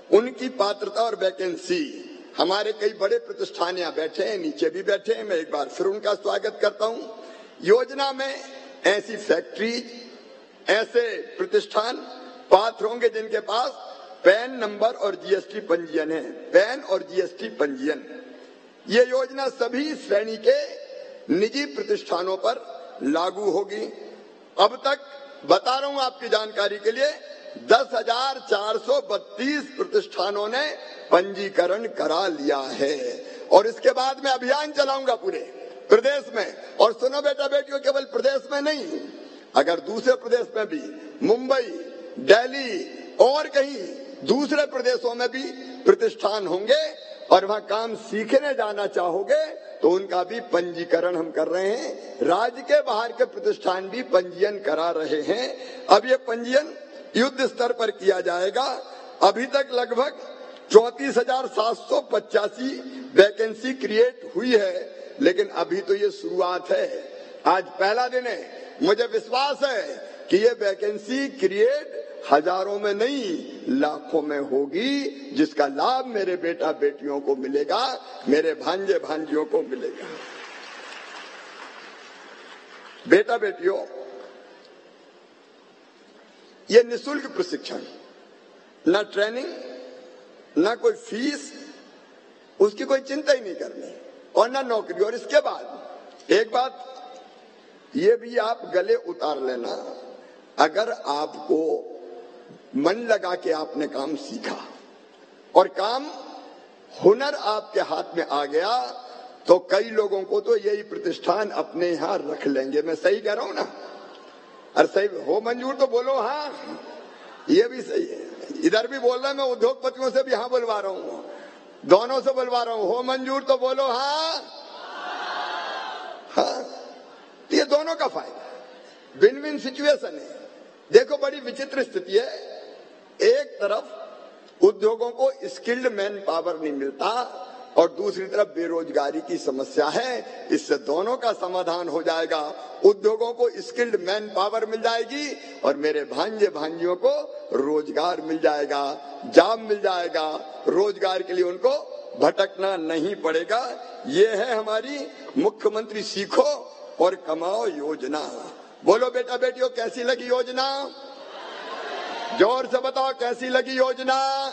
उनकी पात्रता और वैकेंसी, हमारे कई बड़े प्रतिष्ठान यहाँ बैठे हैं, नीचे भी बैठे हैं, मैं एक बार फिर उनका स्वागत करता हूँ। योजना में ऐसी फैक्ट्री, ऐसे प्रतिष्ठान पात्र होंगे जिनके पास पैन नंबर और जीएसटी पंजीयन है। पैन और जीएसटी पंजीयन, ये योजना सभी श्रेणी के निजी प्रतिष्ठानों पर लागू होगी। अब तक बता रहा हूं आपकी जानकारी के लिए, 10,432 प्रतिष्ठानों ने पंजीकरण करा लिया है और इसके बाद मैं अभियान चलाऊंगा पूरे प्रदेश में। और सुनो बेटा बेटियों, केवल प्रदेश में नहीं, अगर दूसरे प्रदेश में भी, मुंबई, दिल्ली और कहीं दूसरे प्रदेशों में भी प्रतिष्ठान होंगे और वहां काम सीखने जाना चाहोगे तो उनका भी पंजीकरण हम कर रहे हैं। राज्य के बाहर के प्रतिष्ठान भी पंजीयन करा रहे हैं। अब ये पंजीयन युद्ध स्तर पर किया जाएगा। अभी तक लगभग 34,785 वैकेंसी क्रिएट हुई है, लेकिन अभी तो ये शुरुआत है। आज पहला दिन है। मुझे विश्वास है कि ये वैकेंसी क्रिएट हजारों में नहीं, लाखों में होगी, जिसका लाभ मेरे बेटा बेटियों को मिलेगा, मेरे भांजे भांजियों को मिलेगा। बेटा बेटियों, ये निःशुल्क प्रशिक्षण, ना ट्रेनिंग, ना कोई फीस, उसकी कोई चिंता ही नहीं करनी, और ना नौकरी। और इसके बाद एक बात ये भी आप गले उतार लेना, अगर आपको मन लगा के आपने काम सीखा और काम हुनर आपके हाथ में आ गया, तो कई लोगों को तो यही प्रतिष्ठान अपने यहां रख लेंगे। मैं सही कह रहा हूं ना? अरे सही हो मंजूर तो बोलो हाँ, ये भी सही है। इधर भी बोल रहा है, मैं उद्योगपतियों से भी हाँ बुलवा रहा हूं, दोनों से बुलवा रहा हूं। हो मंजूर तो बोलो हाँ। हाँ, ये दोनों का फायदा, विन विन सिचुएशन है। देखो बड़ी विचित्र स्थिति है, एक तरफ उद्योगों को स्किल्ड मैन पावर नहीं मिलता और दूसरी तरफ बेरोजगारी की समस्या है। इससे दोनों का समाधान हो जाएगा। उद्योगों को स्किल्ड मैन पावर मिल जाएगी और मेरे भांजे भांजियों को रोजगार मिल जाएगा, जॉब मिल जाएगा, रोजगार के लिए उनको भटकना नहीं पड़ेगा। ये है हमारी मुख्यमंत्री सीखो और कमाओ योजना। बोलो बेटा बेटियों, कैसी लगी योजना? जोर से बताओ कैसी लगी योजना?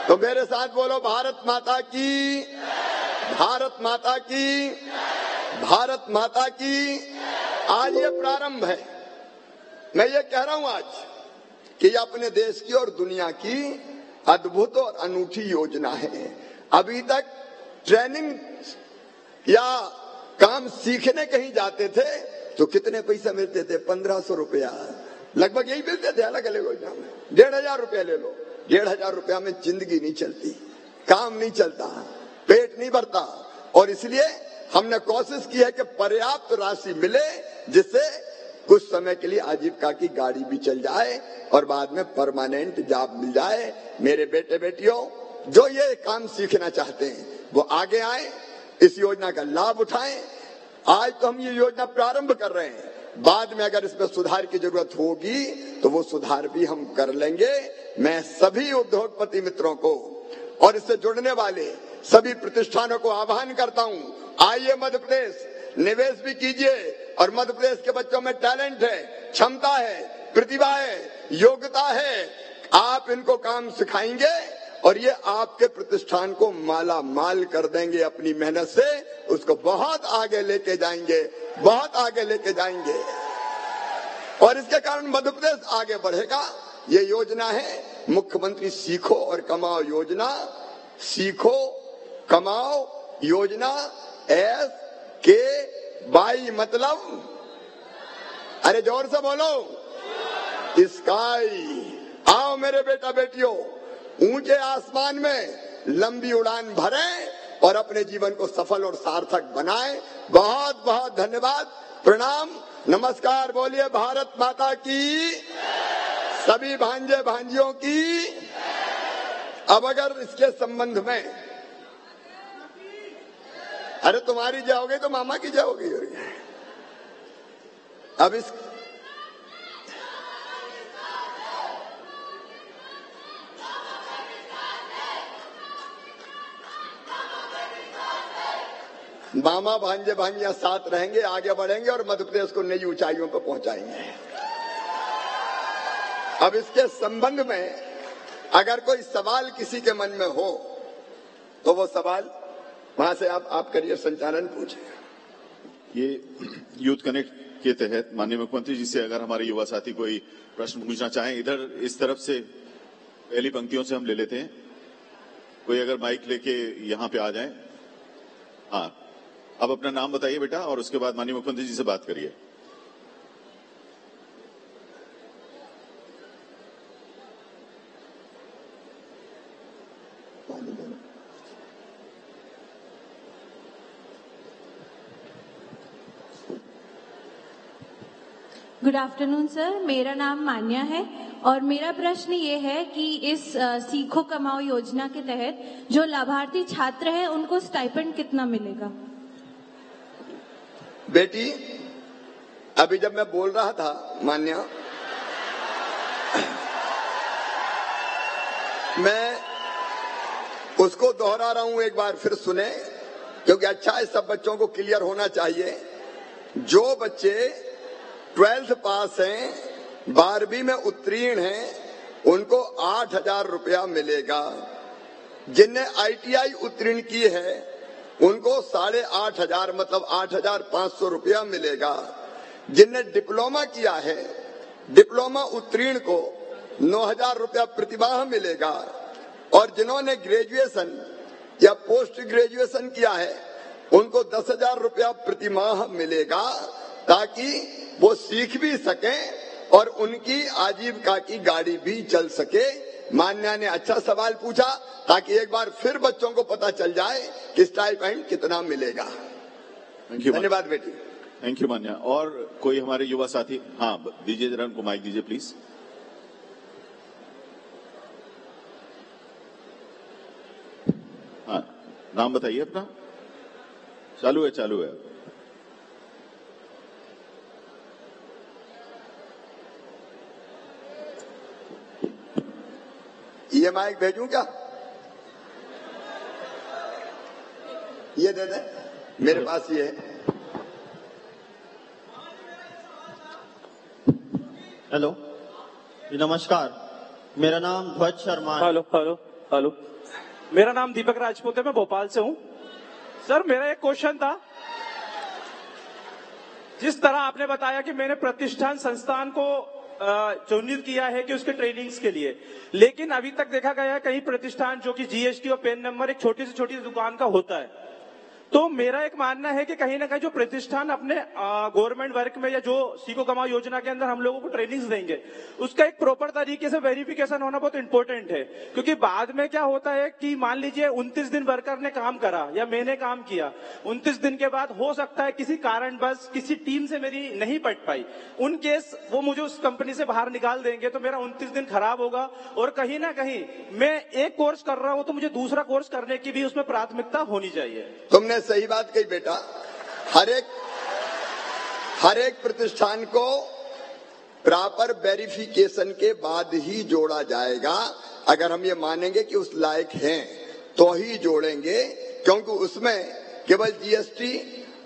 तो मेरे साथ बोलो, भारत माता की, भारत माता की, भारत माता की। आज ये प्रारंभ है। मैं ये कह रहा हूं आज कि ये अपने देश की और दुनिया की अद्भुत और अनूठी योजना है। अभी तक ट्रेनिंग या काम सीखने कहीं जाते थे तो कितने पैसे मिलते थे? 1500 रुपया, लगभग यही मिलते थे अलग अलग योजना में। 1,500 रुपया ले लो। 1,500 रुपया में जिंदगी नहीं चलती, काम नहीं चलता, पेट नहीं भरता। और इसलिए हमने कोशिश की है कि पर्याप्त राशि मिले, जिससे कुछ समय के लिए आजीविका की गाड़ी भी चल जाए और बाद में परमानेंट जॉब मिल जाए। मेरे बेटे बेटियों, जो ये काम सीखना चाहते हैं वो आगे आए, इस योजना का लाभ उठाएं। आज तो हम ये योजना प्रारंभ कर रहे हैं, बाद में अगर इसमें सुधार की जरूरत होगी तो वो सुधार भी हम कर लेंगे। मैं सभी उद्योगपति मित्रों को और इससे जुड़ने वाले सभी प्रतिष्ठानों को आह्वान करता हूं, आइए मध्य प्रदेश, निवेश भी कीजिए। और मध्य प्रदेश के बच्चों में टैलेंट है, क्षमता है, प्रतिभा है, योग्यता है। आप इनको काम सिखाएंगे और ये आपके प्रतिष्ठान को माला माल कर देंगे। अपनी मेहनत से उसको बहुत आगे लेके जाएंगे, बहुत आगे लेके जाएंगे और इसके कारण मध्य प्रदेश आगे बढ़ेगा। ये योजना है मुख्यमंत्री सीखो और कमाओ योजना। सीखो कमाओ योजना, SKY मतलब, अरे जोर से बोलो, स्काई। आओ मेरे बेटा बेटियों, ऊंचे आसमान में लंबी उड़ान भरें और अपने जीवन को सफल और सार्थक बनाएं। बहुत बहुत धन्यवाद, प्रणाम, नमस्कार। बोलिए भारत माता की, सभी भांजे भांजियों की। अब अगर इसके संबंध में, अरे तुम्हारी जाओगे तो मामा की जाओगी। अब इस मामा भांजे भांजियां साथ रहेंगे, आगे बढ़ेंगे और मध्य प्रदेश को नई ऊंचाइयों पर पहुंचाएंगे। अब इसके संबंध में अगर कोई सवाल किसी के मन में हो तो वो सवाल वहां से आप करिए, संचालन पूछे। ये यूथ कनेक्ट के तहत माननीय मुख्यमंत्री जी से अगर हमारे युवा साथी कोई प्रश्न पूछना चाहें, इधर इस तरफ से पहली पंक्तियों से हम ले लेते हैं। कोई अगर माइक लेके यहाँ पे आ जाए। हाँ, अब अपना नाम बताइए बेटा और उसके बाद माननीय मुख्यमंत्री जी से बात करिए। गुड आफ्टरनून सर, मेरा नाम मान्या है और मेरा प्रश्न ये है कि इस सीखो कमाओ योजना के तहत जो लाभार्थी छात्र हैं उनको स्टाइपेंड कितना मिलेगा? बेटी, अभी जब मैं बोल रहा था मान्या, मैं उसको दोहरा रहा हूं, एक बार फिर सुने, क्योंकि अच्छा है, सब बच्चों को क्लियर होना चाहिए। जो बच्चे 12th पास हैं, 12वीं में उत्तीर्ण हैं, उनको 8,000 रुपया मिलेगा। जिनने ITI उत्तीर्ण की है उनको 8,500 मतलब 8,500 रुपया मिलेगा। जिनने डिप्लोमा किया है, डिप्लोमा उत्तीर्ण को 9,000 रुपया प्रतिमाह मिलेगा। और जिन्होंने ग्रेजुएशन या पोस्ट ग्रेजुएशन किया है उनको 10,000 रुपया प्रतिमाह मिलेगा, ताकि वो सीख भी सकें और उनकी आजीविका की गाड़ी भी चल सके। मान्या ने अच्छा सवाल पूछा, ताकि एक बार फिर बच्चों को पता चल जाए कि स्टाइपेंड कितना मिलेगा। धन्यवाद बेटी। थैंक यू मान्या। और कोई हमारे युवा साथी? हाँ, दीजिए जरा उनको माइक दीजिए प्लीज। हाँ, नाम बताइए अपना। चालू है, चालू है। ये माइक भेजूं क्या? ये दे दे, मेरे पास ये है। हेलो जी, नमस्कार, मेरा नाम ध्वज शर्मा है। हेलो, मेरा नाम दीपक राजपूत है, मैं भोपाल से हूँ। सर, मेरा एक क्वेश्चन था। जिस तरह आपने बताया कि मैंने प्रतिष्ठान संस्थान को चुनित किया है कि उसके ट्रेनिंग्स के लिए, लेकिन अभी तक देखा गया है कई प्रतिष्ठान जो कि GST और पैन नंबर एक छोटी से छोटी दुकान का होता है। तो मेरा एक मानना है कि कहीं ना कहीं जो प्रतिष्ठान अपने गवर्नमेंट वर्क में या जो सीखो कमाओ योजना के अंदर हम लोगों को ट्रेनिंग्स देंगे, उसका एक प्रॉपर तरीके से वेरिफिकेशन होना बहुत इंपॉर्टेंट है। क्योंकि बाद में क्या होता है कि मान लीजिए 29 दिन वर्कर ने काम करा या मैंने काम किया, 29 दिन के बाद हो सकता है किसी कारणवश किसी टीम से मेरी नहीं पट पाई, उन केस वो मुझे उस कंपनी से बाहर निकाल देंगे, तो मेरा 29 दिन खराब होगा। और कहीं ना कहीं मैं एक कोर्स कर रहा हूं तो मुझे दूसरा कोर्स करने की भी उसमें प्राथमिकता होनी चाहिए। तुमने सही बात कही बेटा। हर एक प्रतिष्ठान को प्रॉपर वेरिफिकेशन के बाद ही जोड़ा जाएगा। अगर हम ये मानेंगे कि उस लायक हैं तो ही जोड़ेंगे, क्योंकि उसमें केवल GST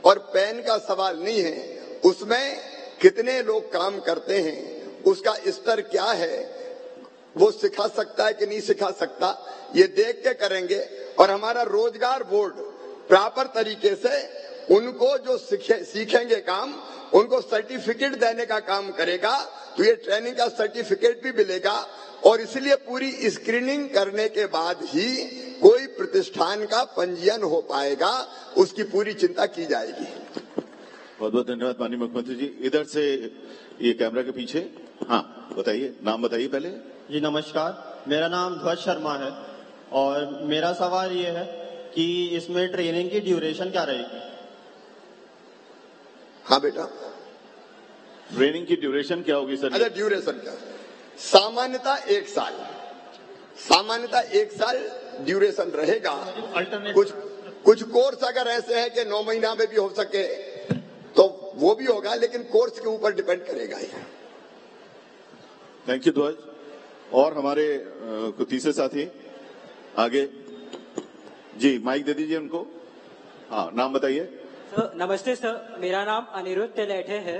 और पैन का सवाल नहीं है, उसमें कितने लोग काम करते हैं, उसका स्तर क्या है, वो सिखा सकता है कि नहीं सिखा सकता, ये देख के करेंगे। और हमारा रोजगार बोर्ड प्रॉपर तरीके से उनको जो सीखेंगे काम, उनको सर्टिफिकेट देने का काम करेगा, तो ये ट्रेनिंग का सर्टिफिकेट भी मिलेगा। और इसलिए पूरी स्क्रीनिंग करने के बाद ही कोई प्रतिष्ठान का पंजीयन हो पाएगा, उसकी पूरी चिंता की जाएगी। बहुत बहुत धन्यवाद माननीय मुख्यमंत्री जी। इधर से ये कैमरा के पीछे, हाँ बताइए, नाम बताइए पहले। जी नमस्कार, मेरा नाम ध्वज शर्मा है और मेरा सवाल ये है कि इसमें ट्रेनिंग की ड्यूरेशन क्या रहेगी? हाँ बेटा, ट्रेनिंग की ड्यूरेशन क्या होगी सर? अच्छा, ड्यूरेशन क्या? सामान्यतः 1 साल, सामान्यतः 1 साल ड्यूरेशन रहेगा। कुछ कोर्स अगर ऐसे हैं कि 9 महीना में भी हो सके तो वो भी होगा, लेकिन कोर्स के ऊपर डिपेंड करेगा ये। थैंक यू ध्वज। और हमारे तीसरे साथी आगे जी, माइक दे दीजिए उनको। हाँ, नाम बताइए। सर नमस्ते सर, मेरा नाम अनिरुद्ध तेलेठे है।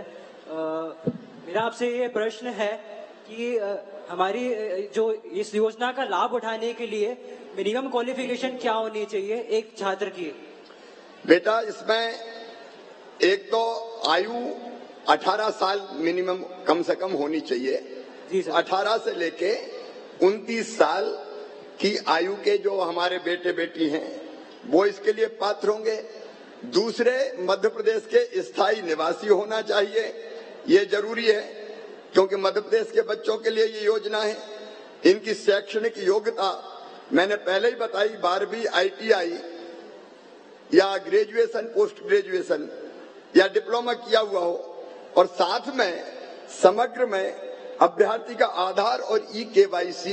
मेरा आपसे ये प्रश्न है कि हमारी जो इस योजना का लाभ उठाने के लिए मिनिमम क्वालिफिकेशन क्या होनी चाहिए एक छात्र की? बेटा, इसमें एक तो आयु 18 साल मिनिमम कम से कम होनी चाहिए। जी सर। 18 से लेके 29 साल की आयु के जो हमारे बेटे बेटी हैं वो इसके लिए पात्र होंगे। दूसरे, मध्य प्रदेश के स्थायी निवासी होना चाहिए, ये जरूरी है क्योंकि मध्य प्रदेश के बच्चों के लिए ये योजना है। इनकी शैक्षणिक योग्यता मैंने पहले ही बताई, 12वीं ITI या ग्रेजुएशन, पोस्ट ग्रेजुएशन या डिप्लोमा किया हुआ हो, और साथ में समग्र में अभ्यर्थी का आधार और eKYC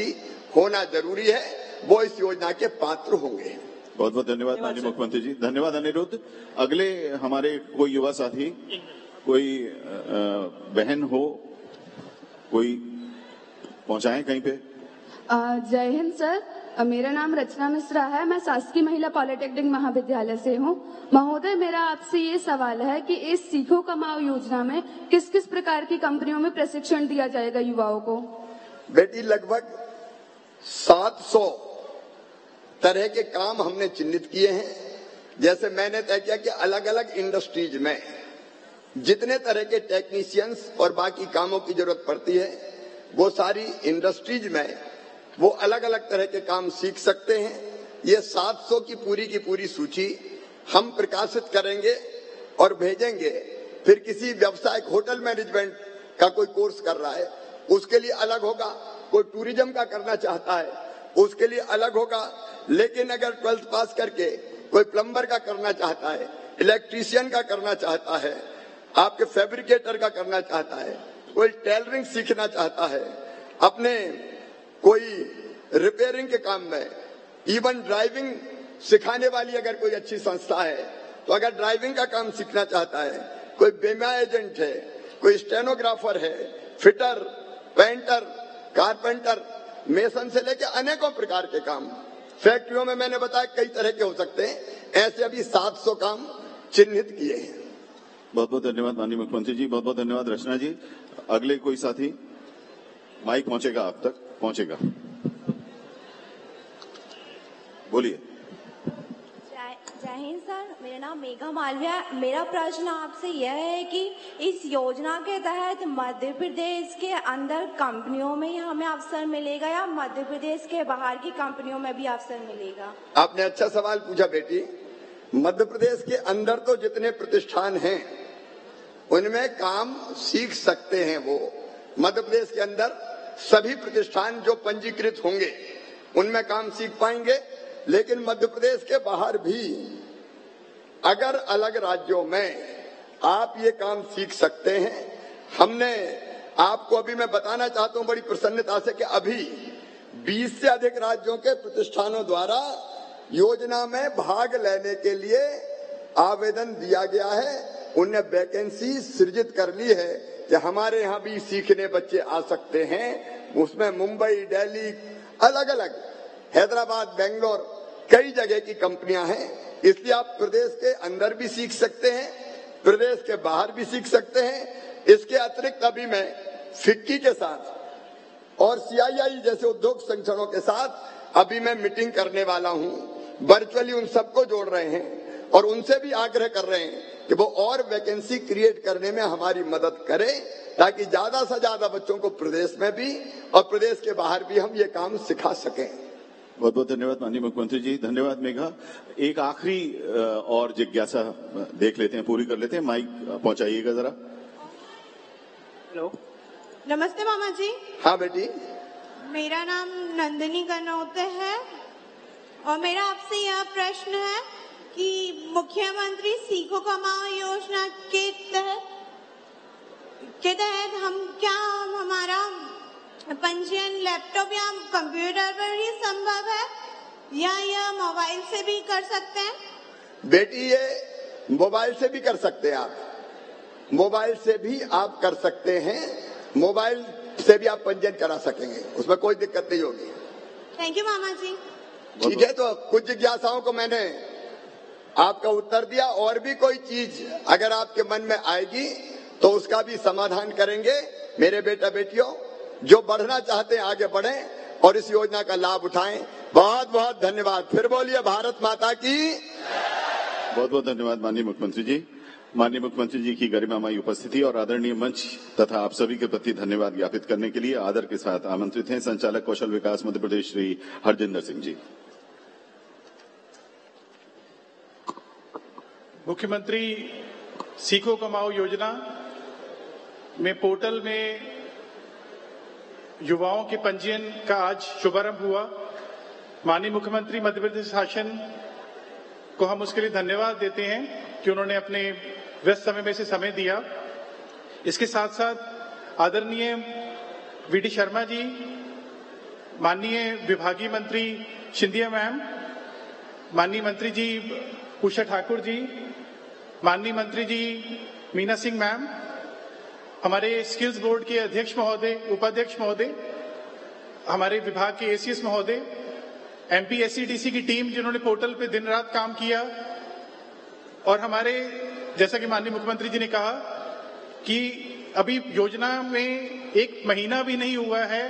होना जरूरी है, वो इस योजना के पात्र होंगे। बहुत बहुत धन्यवाद माननीय मुख्यमंत्री जी। धन्यवाद अनिरुद्ध। अगले हमारे कोई युवा साथी, कोई बहन हो, कोई पहुंचाएं कहीं पे। जय हिंद सर, मेरा नाम रचना मिश्रा है, मैं शासकीय महिला पॉलिटेक्निक महाविद्यालय से हूँ। महोदय, मेरा आपसे ये सवाल है कि इस सीखो कमाओ योजना में किस किस प्रकार की कंपनियों में प्रशिक्षण दिया जाएगा युवाओं को? बेटी, लगभग 700 तरह के काम हमने चिन्हित किए हैं। जैसे मैंने तय किया कि अलग अलग इंडस्ट्रीज में जितने तरह के टेक्नीशियंस और बाकी कामों की जरूरत पड़ती है, वो सारी इंडस्ट्रीज में वो अलग अलग तरह के काम सीख सकते हैं। ये 700 की पूरी सूची हम प्रकाशित करेंगे और भेजेंगे। फिर किसी व्यवसायिक होटल मैनेजमेंट का कोई कोर्स कर रहा है, उसके लिए अलग होगा। कोई टूरिज्म का करना चाहता है, उसके लिए अलग होगा। लेकिन अगर 12th पास करके कोई प्लम्बर का करना चाहता है, इलेक्ट्रीशियन का करना चाहता है, आपके फैब्रिकेटर का करना चाहता है, कोई टेलरिंग सीखना चाहता है, अपने कोई रिपेयरिंग के काम में, इवन ड्राइविंग सिखाने वाली अगर कोई अच्छी संस्था है, तो अगर ड्राइविंग का काम सीखना चाहता है, कोई बीमा एजेंट है, कोई स्टेनोग्राफर है, फिटर, पेंटर, कारपेंटर, मेसन से लेके अनेकों प्रकार के काम, फैक्ट्रियों में मैंने बताया कई तरह के हो सकते हैं। ऐसे अभी 700 काम चिन्हित किए हैं। बहुत बहुत धन्यवाद माननीय मुख्यमंत्री जी। बहुत बहुत धन्यवाद रचना जी। अगले कोई साथी, माइक पहुंचेगा आप तक, पहुंचेगा, बोलिए। जय हिंद सर, मेरा नाम मेघा मालविया। मेरा प्रश्न आपसे यह है कि इस योजना के तहत मध्य प्रदेश के अंदर कंपनियों में ही हमें अवसर मिलेगा या मध्य प्रदेश के बाहर की कंपनियों में भी अवसर मिलेगा? आपने अच्छा सवाल पूछा बेटी। मध्य प्रदेश के अंदर तो जितने प्रतिष्ठान हैं उनमें काम सीख सकते हैं। वो मध्य प्रदेश के अंदर सभी प्रतिष्ठान जो पंजीकृत होंगे उनमें काम सीख पाएंगे। लेकिन मध्य प्रदेश के बाहर भी अगर अलग राज्यों में आप ये काम सीख सकते हैं। हमने आपको अभी मैं बताना चाहता हूं बड़ी प्रसन्नता से कि अभी 20 से अधिक राज्यों के प्रतिष्ठानों द्वारा योजना में भाग लेने के लिए आवेदन दिया गया है। उन्हें वैकेंसी सृजित कर ली है कि हमारे यहाँ भी सीखने बच्चे आ सकते हैं। उसमें मुंबई, दिल्ली, अलग अलग, हैदराबाद, बेंगलोर, कई जगह की कंपनियां हैं। इसलिए आप प्रदेश के अंदर भी सीख सकते हैं, प्रदेश के बाहर भी सीख सकते हैं। इसके अतिरिक्त अभी मैं फिक्की के साथ और CII जैसे उद्योग संगठनों के साथ अभी मैं मीटिंग करने वाला हूं। वर्चुअली उन सबको जोड़ रहे हैं और उनसे भी आग्रह कर रहे हैं कि वो और वैकेंसी क्रिएट करने में हमारी मदद करें, ताकि ज्यादा से ज्यादा बच्चों को प्रदेश में भी और प्रदेश के बाहर भी हम ये काम सिखा सकें। बहुत बहुत धन्यवाद माननीय मुख्यमंत्री जी। धन्यवाद मेघा। एक आखिरी और जिज्ञासा देख लेते हैं, पूरी कर लेते हैं। माइक पहुंचाइएगा जरा। हेलो, नमस्ते मामा जी। हाँ बेटी। मेरा नाम नंदिनी कनौते है और मेरा आपसे यह प्रश्न है कि मुख्यमंत्री सीखो कमाओ योजना के तहत हमारा पंजीयन लैपटॉप या कंप्यूटर पर ही संभव है या यह मोबाइल से भी कर सकते हैं? बेटी, ये मोबाइल से भी कर सकते हैं आप, मोबाइल से भी आप कर सकते हैं, मोबाइल से भी आप पंजीयन करा सकेंगे, उसमें कोई दिक्कत नहीं होगी। थैंक यू मामा जी। ठीक है, तो कुछ जिज्ञासाओं को मैंने आपका उत्तर दिया। और भी कोई चीज अगर आपके मन में आएगी तो उसका भी समाधान करेंगे। मेरे बेटा बेटियों, जो बढ़ना चाहते हैं आगे बढ़ें और इस योजना का लाभ उठाएं। बहुत बहुत धन्यवाद। फिर बोलिए भारत माता की। बहुत बहुत धन्यवाद माननीय मुख्यमंत्री जी। माननीय मुख्यमंत्री जी की गरिमामयी उपस्थिति और आदरणीय मंच तथा आप सभी के प्रति धन्यवाद ज्ञापित करने के लिए आदर के साथ आमंत्रित हैं संचालक कौशल विकास मध्य प्रदेश श्री हरजिंदर सिंह जी। मुख्यमंत्री सीखो कमाओ योजना में पोर्टल में युवाओं के पंजीयन का आज शुभारंभ हुआ। माननीय मुख्यमंत्री मध्य प्रदेश शासन को हम उसके लिए धन्यवाद देते हैं कि उन्होंने अपने व्यस्त समय में से समय दिया। इसके साथ साथ आदरणीय वीडी शर्मा जी, माननीय विभागीय मंत्री सिंधिया मैम, माननीय मंत्री जी उषा ठाकुर जी, माननीय मंत्री जी मीना सिंह मैम, हमारे स्किल्स बोर्ड के अध्यक्ष महोदय, उपाध्यक्ष महोदय, हमारे विभाग के एसीएस महोदय, एमपीएससीडीसी की टीम जिन्होंने पोर्टल पे दिन रात काम किया, और हमारे जैसा कि माननीय मुख्यमंत्री जी ने कहा कि अभी योजना में 1 महीना भी नहीं हुआ है।